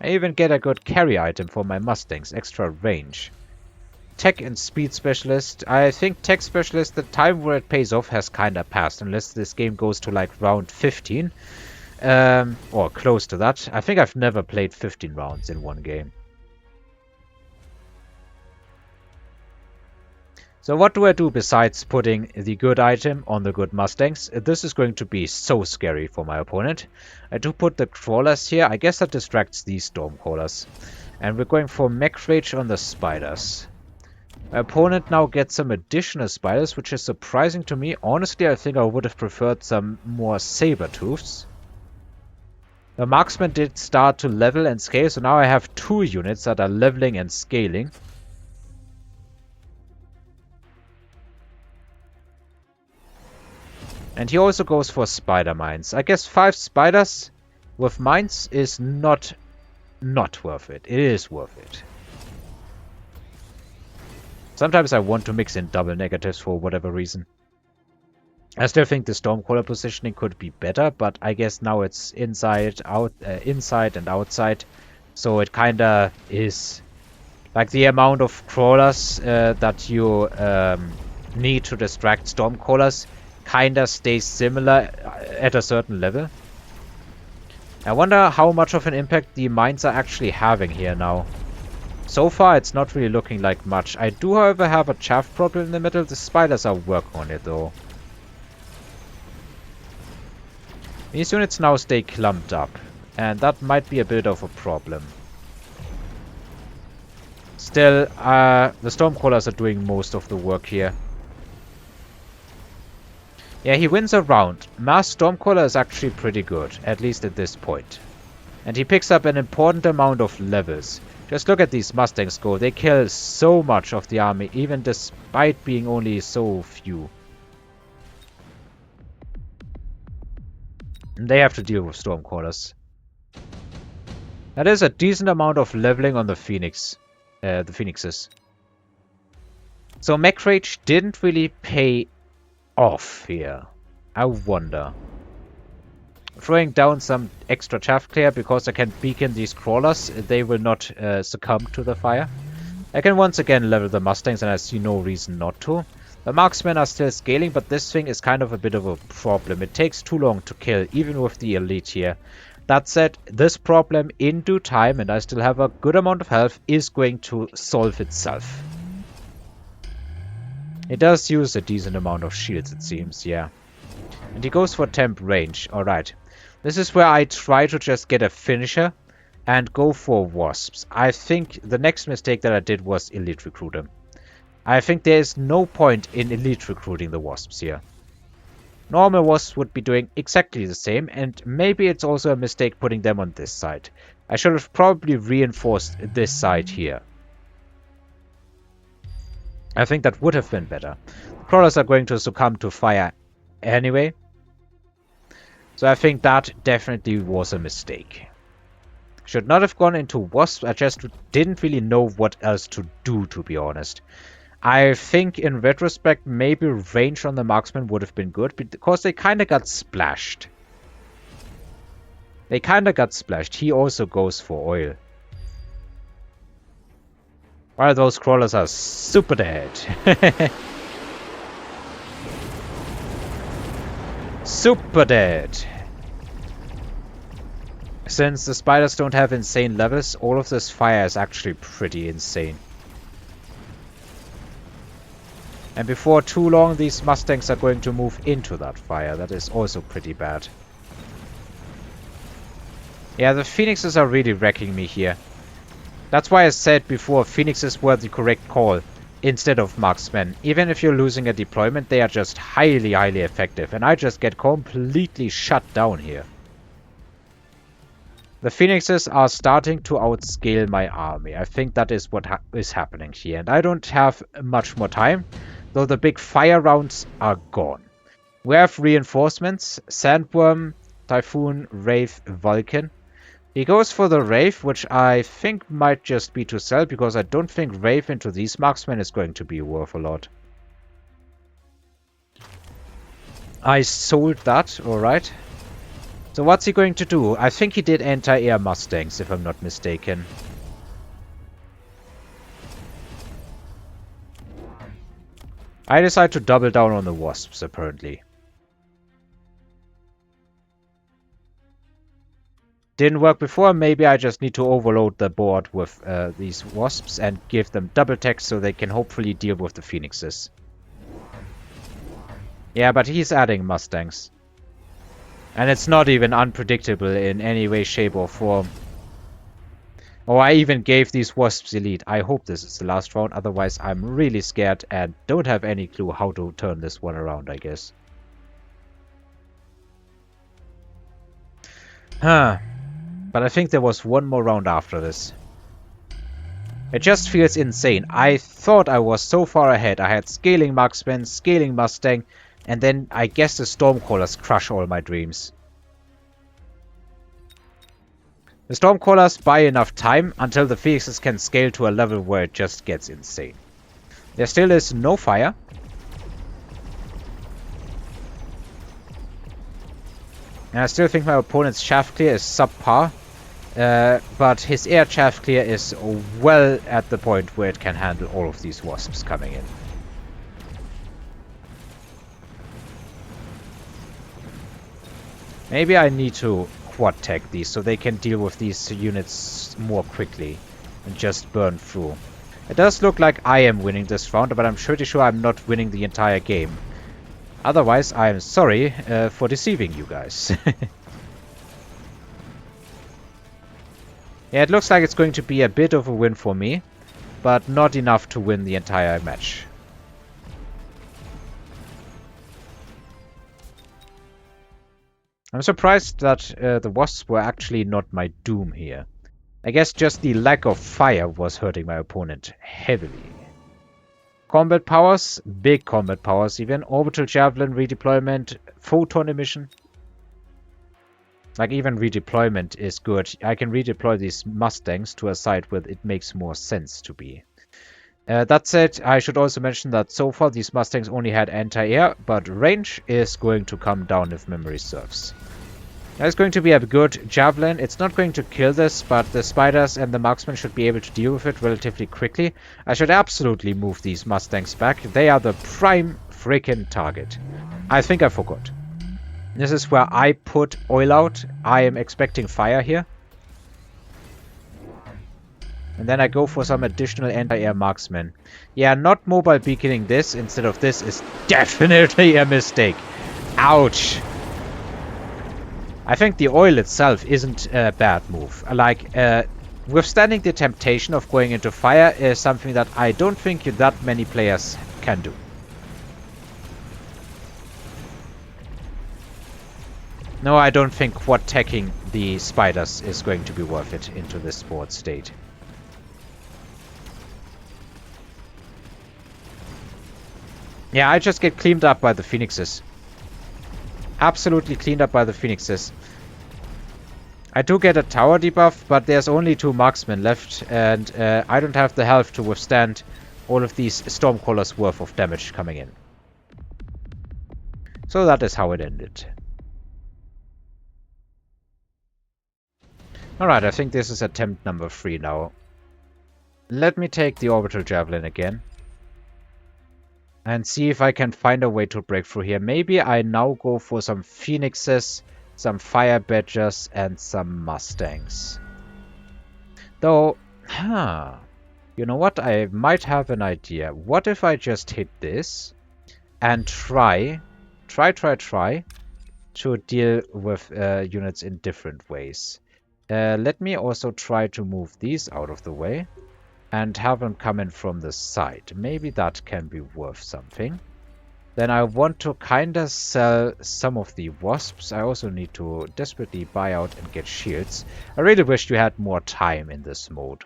I even get a good carry item for my Mustangs, extra range. Tech and speed specialist. I think tech specialist, the time where it pays off has kinda passed, unless this game goes to like round 15. Or close to that. I think I've never played 15 rounds in one game. So what do I do besides putting the good item on the good Mustangs? This is going to be so scary for my opponent. I do put the crawlers here. I guess that distracts these stormcrawlers. And we're going for mech rage on the spiders. My opponent now gets some additional spiders, which is surprising to me. Honestly, I think I would have preferred some more saber tooths. The marksman did start to level and scale, so now I have 2 units that are leveling and scaling. And he also goes for spider mines. I guess 5 spiders with mines is not worth it. It is worth it. Sometimes I want to mix in double negatives for whatever reason. I still think the Stormcrawler positioning could be better, but I guess now it's inside and outside. So it kinda is like the amount of crawlers that you need to distract Stormcrawlers kinda stays similar at a certain level. I wonder how much of an impact the mines are actually having here now. So far, it's not really looking like much. I do, however, have a chaff problem in the middle. The spiders are working on it, though. These units now stay clumped up, and that might be a bit of a problem. Still, the Stormcrawlers are doing most of the work here. Yeah, he wins a round. Mass Stormcrawler is actually pretty good, at least at this point. And he picks up an important amount of levels. Just look at these Mustangs go. They kill so much of the army, even despite being only so few. And they have to deal with Stormcrawlers. That is a decent amount of leveling on the Phoenixes. So Mech Rage didn't really pay off here. I wonder. Throwing down some extra chaff clear because I can beacon these crawlers. They will not succumb to the fire. I can once again level the Mustangs and I see no reason not to. The marksmen are still scaling, but this thing is kind of a bit of a problem. It takes too long to kill, even with the elite here. That said, this problem in due time, and I still have a good amount of health, is going to solve itself. It does use a decent amount of shields, it seems, yeah. And he goes for temp range, alright. This is where I try to just get a finisher and go for wasps. I think the next mistake that I did was elite recruit him. I think there is no point in elite recruiting the wasps here. Normal wasps would be doing exactly the same, and maybe it's also a mistake putting them on this side. I should have probably reinforced this side here. I think that would have been better. The crawlers are going to succumb to fire anyway. So I think that definitely was a mistake. Should not have gone into wasps. I just didn't really know what else to do, to be honest. I think in retrospect maybe range on the marksman would have been good because they kind of got splashed. He also goes for oil. While those crawlers are super dead. Super dead. Since the spiders don't have insane levels, all of this fire is actually pretty insane. And before too long, these Mustangs are going to move into that fire. That is also pretty bad. Yeah, the Phoenixes are really wrecking me here. That's why I said before, Phoenixes were the correct call instead of marksmen. Even if you're losing a deployment, they are just highly, highly effective. And I just get completely shut down here. The Phoenixes are starting to outscale my army. I think that is what is happening here. And I don't have much more time, though the big fire rounds are gone. We have reinforcements. Sandworm, Typhoon, Wraith, Vulcan. He goes for the Wraith, which I think might just be to sell, because I don't think Wraith into these marksmen is going to be worth a lot. I sold that, alright. So what's he going to do? I think he did anti-air Mustangs, if I'm not mistaken. I decide to double down on the Wasps, apparently. Didn't work before, maybe I just need to overload the board with these Wasps and give them double tech so they can hopefully deal with the Phoenixes. Yeah, but he's adding Mustangs. And it's not even unpredictable in any way, shape or form. Oh, I even gave these Wasps elite. I hope this is the last round, otherwise I'm really scared and don't have any clue how to turn this one around, I guess. Huh. But I think there was one more round after this. It just feels insane. I thought I was so far ahead. I had scaling Marksman, scaling Mustang, and then I guess the Stormcallers crush all my dreams. The Stormcallers buy enough time until the Phoenixes can scale to a level where it just gets insane. There still is no fire. And I still think my opponent's chaff clear is subpar. But his air chaff clear is well at the point where it can handle all of these Wasps coming in. Maybe I need to quad tech these so they can deal with these units more quickly and just burn through. It does look like I am winning this round, but I'm pretty sure I'm not winning the entire game. Otherwise, I'm sorry for deceiving you guys. Yeah, it looks like it's going to be a bit of a win for me, but not enough to win the entire match. I'm surprised that the Wasps were actually not my doom here. I guess just the lack of fire was hurting my opponent heavily. Combat powers, big combat powers even. Orbital Javelin redeployment, photon emission. Like, even redeployment is good. I can redeploy these Mustangs to a site where it makes more sense to be. That said, I should also mention that so far these Mustangs only had anti-air, but range is going to come down if memory serves. That's going to be a good Javelin. It's not going to kill this, but the Spiders and the Marksmen should be able to deal with it relatively quickly. I should absolutely move these Mustangs back. They are the prime freaking target. I think I forgot. This is where I put oil out. I am expecting fire here. And then I go for some additional anti-air marksmen. Yeah, not mobile beaconing this instead of this is definitely a mistake. Ouch. I think the oil itself isn't a bad move. Like, withstanding the temptation of going into fire is something that I don't think that many players can do. No, I don't think quad teching the Spiders is going to be worth it into this board state. Yeah, I just get cleaned up by the Phoenixes. Absolutely cleaned up by the Phoenixes. I do get a tower debuff, but there's only 2 marksmen left, and I don't have the health to withstand all of these Stormcallers worth of damage coming in. So that is how it ended. Alright, I think this is attempt number 3 now. Let me take the Orbital Javelin again. And see if I can find a way to break through here. Maybe I now go for some Phoenixes, some Fire Badgers, and some Mustangs. Though, you know what? I might have an idea. What if I just hit this and try to deal with units in different ways. Let me also try to move these out of the way and have them come in from the side. Maybe that can be worth something. Then I want to kind of sell some of the Wasps. I also need to desperately buy out and get shields. I really wish you had more time in this mode.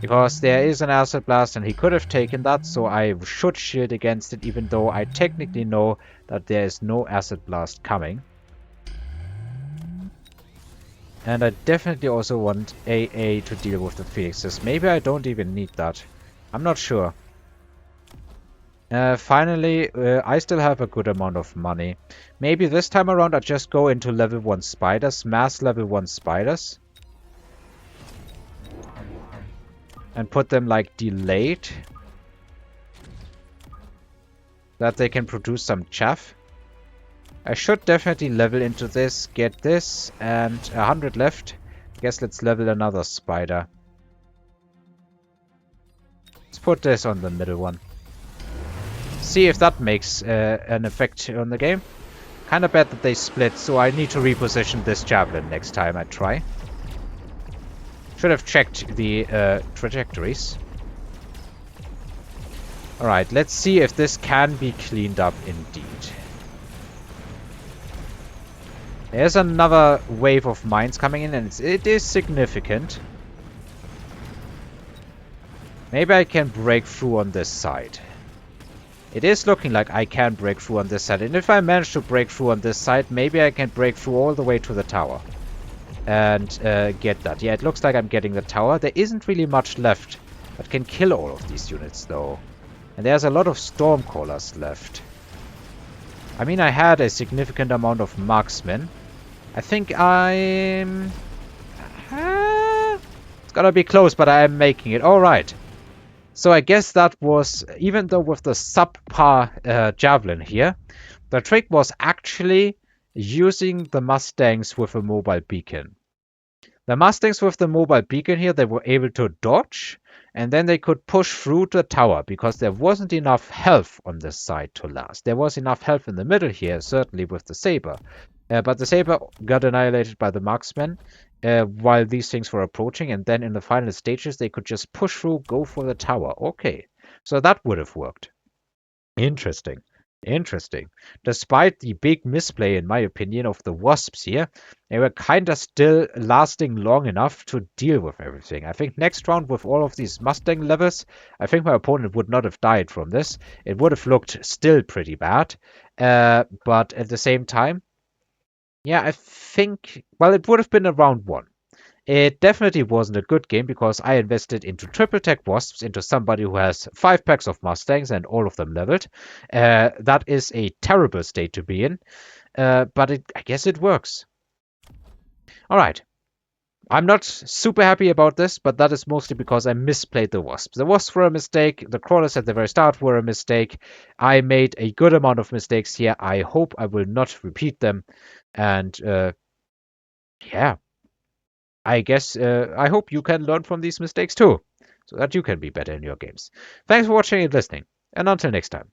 Because there is an Acid Blast and he could have taken that, so I should shield against it, even though I technically know that there is no Acid Blast coming. And I definitely also want AA to deal with the Phoenixes. Maybe I don't even need that. I'm not sure. Finally, I still have a good amount of money. Maybe this time around I just go into level 1 spiders, mass level 1 spiders. And put them like delayed. That they can produce some chaff. I should definitely level into this, get this, and 100 left. I guess let's level another spider. Let's put this on the middle one. See if that makes an effect on the game. Kinda bad that they split, so I need to reposition this javelin next time I try. Should have checked the trajectories. Alright, let's see if this can be cleaned up indeed. There's another wave of mines coming in, and it is significant. Maybe I can break through on this side. It is looking like I can break through on this side. And if I manage to break through on this side, maybe I can break through all the way to the tower. And get that. Yeah, it looks like I'm getting the tower. There isn't really much left that can kill all of these units, though. And there's a lot of stormcallers left. I mean, I had a significant amount of marksmen. I think I'm... it's gonna be close, but I am making it. Alright. So I guess that was, even though with the subpar javelin here, the trick was actually using the Mustangs with a mobile beacon. The Mustangs with the mobile beacon here, they were able to dodge, and then they could push through the tower, because there wasn't enough health on this side to last. There was enough health in the middle here, certainly with the Saber. But the Saber got annihilated by the marksmen while these things were approaching, and then in the final stages they could just push through, go for the tower. Okay, so that would have worked. Interesting. Interesting. Despite the big misplay, in my opinion, of the Wasps here, they were kind of still lasting long enough to deal with everything. I think next round with all of these Mustang levels, I think my opponent would not have died from this. It would have looked still pretty bad. But at the same time, yeah, I think, well, it would have been a round 1. It definitely wasn't a good game because I invested into triple tech wasps, into somebody who has 5 packs of Mustangs and all of them leveled. That is a terrible state to be in, but I guess it works. Alright. I'm not super happy about this, but that is mostly because I misplayed the wasps. The wasps were a mistake. The crawlers at the very start were a mistake. I made a good amount of mistakes here. I hope I will not repeat them. And, yeah. I guess I hope you can learn from these mistakes too, so that you can be better in your games. Thanks for watching and listening, and until next time.